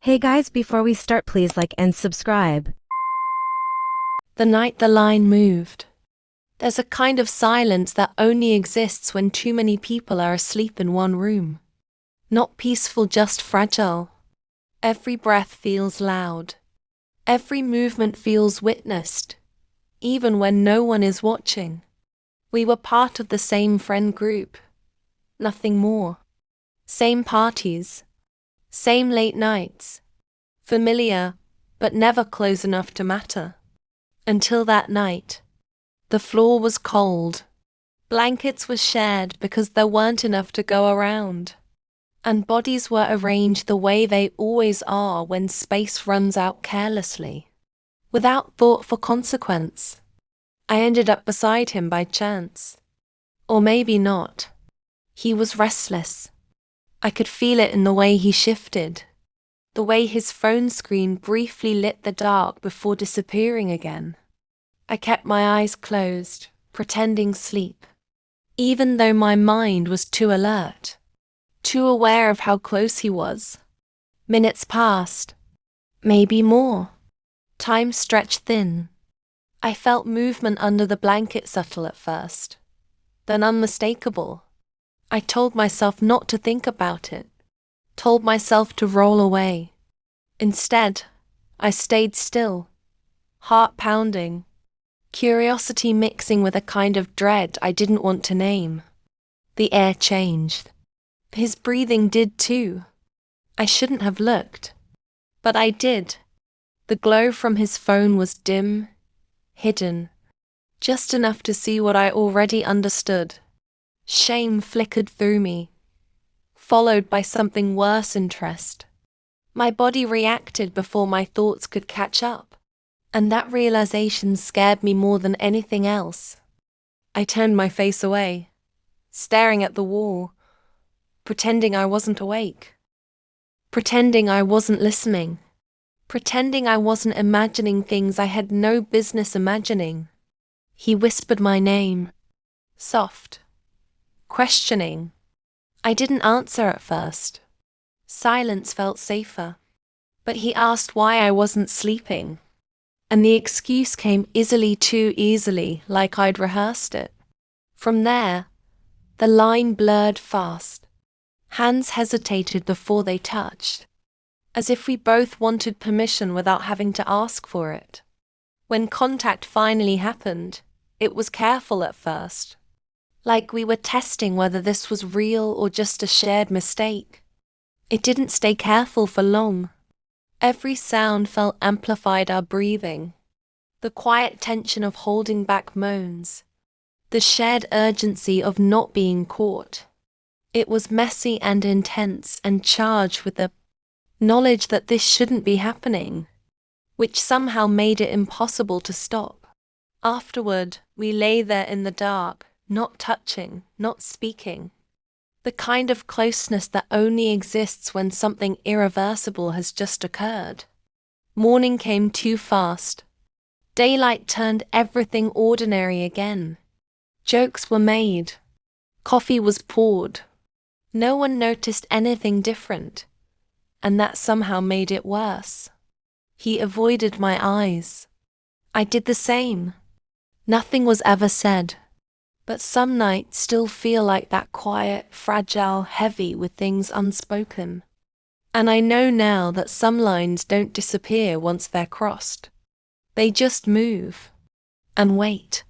Hey guys, before we start, please like and subscribe. The night the line moved. There's a kind of silence that only exists when too many people are asleep in one room. Not peaceful, just fragile. Every breath feels loud. Every movement feels witnessed, even when no one is watching. We were part of the same friend group. Nothing more. Same parties. Same late nights. Familiar, but never close enough to matter. Until that night. The floor was cold. Blankets were shared because there weren't enough to go around. And bodies were arranged the way they always are when space runs out carelessly, without thought for consequence. I ended up beside him by chance. Or maybe not. He was restless. I could feel it in the way he shifted, the way his phone screen briefly lit the dark before disappearing again. I kept my eyes closed, pretending sleep, even though my mind was too alert, too aware of how close he was. Minutes passed, maybe more. Time stretched thin. I felt movement under the blanket, subtle at first, then unmistakable. I told myself not to think about it, told myself to roll away. Instead, I stayed still, heart pounding, curiosity mixing with a kind of dread I didn't want to name. The air changed. His breathing did too. I shouldn't have looked, but I did. The glow from his phone was dim, hidden, just enough to see what I already understood. Shame flickered through me, followed by something worse, interest. My body reacted before my thoughts could catch up, and that realization scared me more than anything else. I turned my face away, staring at the wall, pretending I wasn't awake, pretending I wasn't listening, pretending I wasn't imagining things I had no business imagining. He whispered my name, soft, questioning. I didn't answer at first. Silence felt safer. But he asked why I wasn't sleeping. And the excuse came easily, too easily, like I'd rehearsed it. From there, the line blurred fast. Hands hesitated before they touched, as if we both wanted permission without having to ask for it. When contact finally happened, it was careful at first, like we were testing whether this was real or just a shared mistake. It didn't stay careful for long. Every sound felt amplified, our breathing, the quiet tension of holding back moans, the shared urgency of not being caught. It was messy and intense and charged with the knowledge that this shouldn't be happening, which somehow made it impossible to stop. Afterward, we lay there in the dark, not touching, not speaking. The kind of closeness that only exists when something irreversible has just occurred. Morning came too fast. Daylight turned everything ordinary again. Jokes were made. Coffee was poured. No one noticed anything different, and that somehow made it worse. He avoided my eyes. I did the same. Nothing was ever said. But some nights still feel like that, quiet, fragile, heavy with things unspoken. And I know now that some lines don't disappear once they're crossed. They just move and wait.